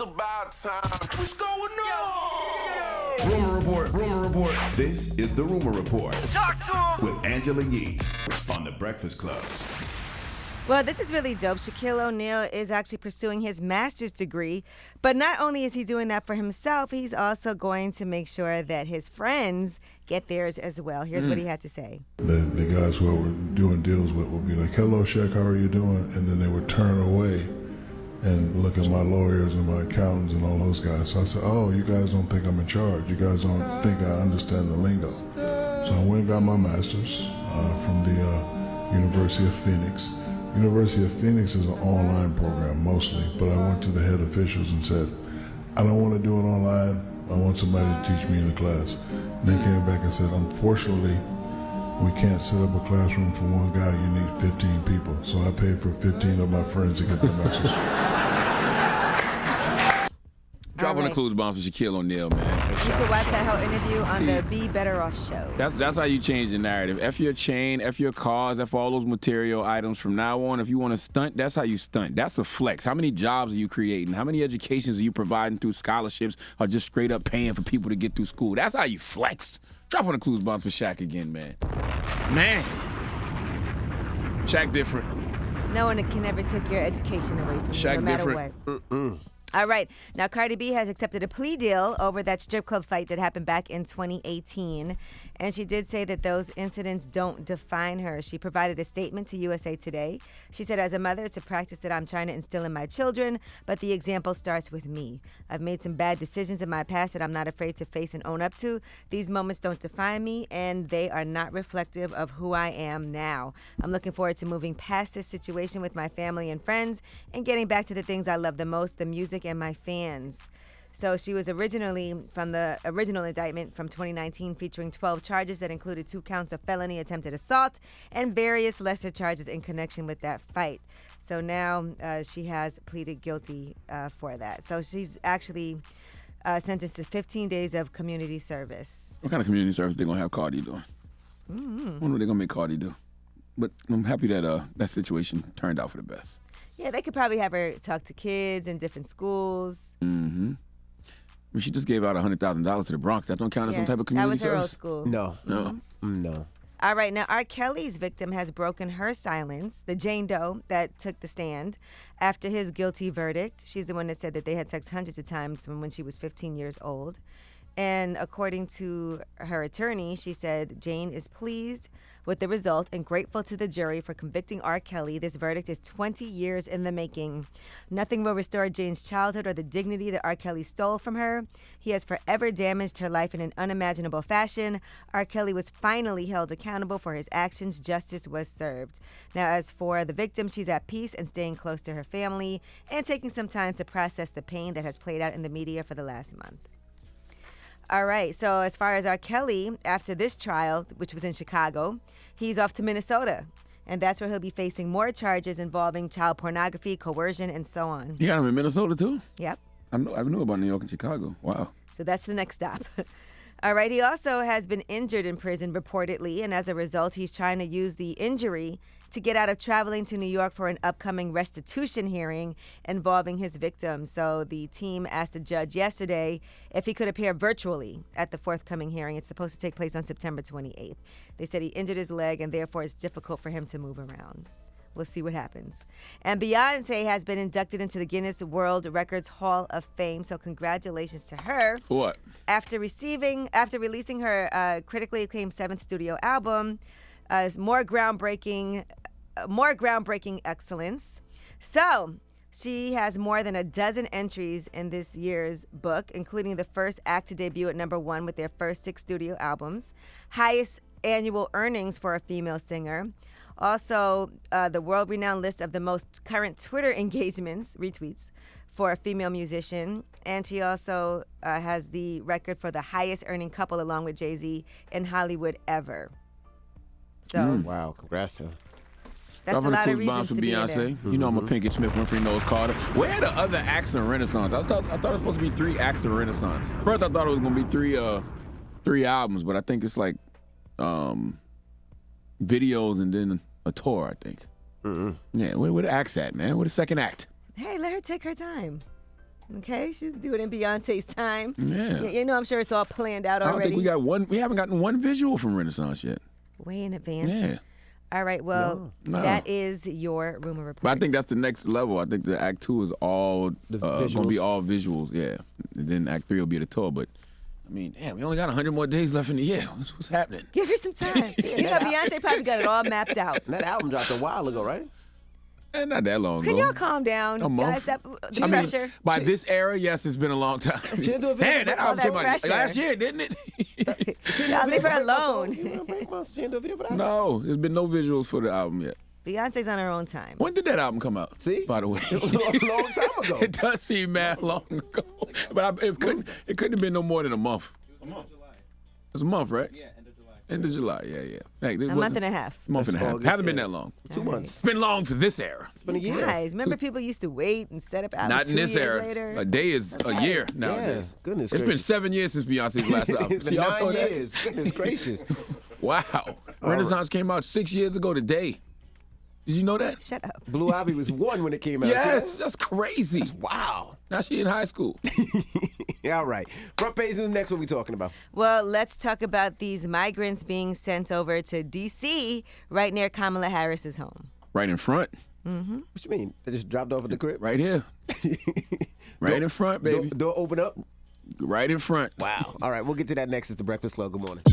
about time. What's going on? Rumor Report, Rumor Report. This is the Rumor Report. Talk to him. With Angela Yee on The Breakfast Club. Well, this is really dope. Shaquille O'Neal is actually pursuing his master's degree, but not only is he doing that for himself, he's also going to make sure that his friends get theirs as well. Here's what he had to say. The guys who I were doing deals with would be like, "Hello, Shaq, how are you doing?" And then they would turn away and look at my lawyers and my accountants and all those guys. So I said, "Oh, you guys don't think I'm in charge. You guys don't think I understand the lingo." So I went and got my master's from the University of Phoenix. University of Phoenix is an online program mostly, but I went to the head officials and said, "I don't want to do it online. I want somebody to teach me in the class." And they came back and said, "Unfortunately, we can't set up a classroom for one guy. You need 15 people." So I paid for 15 of my friends to get their message. Dropping the clues bombs for Shaquille O'Neal, man. You can watch that whole interview on the Be Better Off show. That's how you change the narrative. F your chain, F your cars, F all those material items. From now on, if you want to stunt, that's how you stunt. That's a flex. How many jobs are you creating? How many educations are you providing through scholarships or just straight up paying for people to get through school? That's how you flex. Drop on the clues bombs for Shaq again, man. Man. Shaq different. No one can ever take your education away from you, Shaq no matter different. what. All right. Now, Cardi B has accepted a plea deal over that strip club fight that happened back in 2018. And she did say that those incidents don't define her. She provided a statement to USA Today. She said, "As a mother, it's a practice that I'm trying to instill in my children, but the example starts with me. I've made some bad decisions in my past that I'm not afraid to face and own up to. These moments don't define me, and they are not reflective of who I am now. I'm looking forward to moving past this situation with my family and friends and getting back to the things I love the most, the music and my fans." So she was originally from the original indictment from 2019 featuring 12 charges that included 2 counts of felony attempted assault and various lesser charges in connection with that fight. So now she has pleaded guilty for that. So she's actually sentenced to 15 days of community service. What kind of community service they going to have Cardi doing? I wonder what they're going to make Cardi do. But I'm happy that that situation turned out for the best. Yeah, they could probably have her talk to kids in different schools. Mm-hmm. I mean, she just gave out $100,000 to the Bronx. That don't count as some type of community service? That was service? her old school. No. Mm-hmm. No. All right, now R.Kellys victim has broken her silence, the Jane Doe that took the stand after his guilty verdict. She's the one that said that they had sex hundreds of times from when she was 15 years old. And according to her attorney, she said Jane is pleased with the result and grateful to the jury for convicting R. Kelly. This verdict is 20 years in the making. Nothing will restore Jane's childhood or the dignity that R. Kelly stole from her. He has forever damaged her life in an unimaginable fashion. R. Kelly was finally held accountable for his actions. Justice was served. Now, as for the victim, she's at peace and staying close to her family and taking some time to process the pain that has played out in the media for the last month. All right, so as far as R. Kelly, after this trial, which was in Chicago, he's off to Minnesota. And that's where he'll be facing more charges involving child pornography, coercion, and so on. You got him in Minnesota, too? Yep. I knew about New York and Chicago. Wow. So that's the next stop. All right, he also has been injured in prison, reportedly, and as a result, he's trying to use the injury to get out of traveling to New York for an upcoming restitution hearing involving his victim. So the team asked the judge yesterday if he could appear virtually at the forthcoming hearing. It's supposed to take place on September 28th. They said he injured his leg, and therefore it's difficult for him to move around. We'll see what happens. And Beyoncé has been inducted into the Guinness World Records Hall of Fame, so congratulations to her. What? After releasing her critically acclaimed 7th studio album, more groundbreaking excellence. So she has more than a dozen entries in this year's book, including the first act to debut at #1 with their first 6 studio albums, highest annual earnings for a female singer. Also, the world-renowned list of the most current Twitter engagements, retweets, for a female musician. And she also has the record for the highest earning couple along with Jay-Z in Hollywood ever. So Wow, congrats to her. That's a lot of reasons to be in there. You know I'm a Pinkett Smith, Winfrey knows Carter. Where are the other acts in Renaissance? I thought it was supposed to be 3 acts in Renaissance. First I thought it was going to be 3 albums, but I think it's like videos and then a tour, I think. Yeah, where the acts at, man? Where the second act? Hey, let her take her time. Okay, she's doing it in Beyonce's time. Yeah. You know, I'm sure it's all planned out I don't already. think we got one. We haven't gotten one visual from Renaissance yet. Way in advance. Yeah. All right, well, No. that is your rumor report. But I think that's the next level. I think the Act 2 is all going to be all visuals, yeah. And then Act 3 will be the tour. But, I mean, damn, we only got 100 more days left in the year. What's happening? Give her some time. You know, Beyonce probably got it all mapped out. And that album dropped a while ago, right? Not that long Can ago. y'all calm down, A month. guys? That, the I mean, pressure. by this era, yes, it's been a long time. didn't do a video Damn, that for album that came out pressure. last year, didn't it? Y'all leave her alone. She didn't do a video for that. No, there's been no visuals for the album yet. Beyonce's on her own time. When did that album come out? See? By the way. A long time ago. It does seem mad long ago. But it couldn't have been no more than a month. A month. It was a month, right? Yeah, end of July. End of July, yeah. Hey, A month and a half. Month and a half. August, Hasn't been yeah. that long. 2 months. It's been long for this era. It's been a year. Guys, remember people used to wait and set up albums Not in 2 this years era. later? A day is a year nowadays. Goodness It's been gracious. 7 years since Beyonce's last album. It's been See, y'all 9 know that? years. Goodness gracious. Wow. Renaissance came out 6 years ago today. Did you know that? Shut up. Blue Ivy was 1 when it came out. Yes, that's crazy. Wow. Now she in high school. Yeah, all right. Front page news next. What we talking about? Well, let's talk about these migrants being sent over to D.C. right near Kamala Harris's home. Right in front. What you mean? They just dropped off at the crib? Right here. Right in front, baby. Door open up? Right in front. Wow. All right, we'll get to that next. It's the Breakfast Club. Good morning.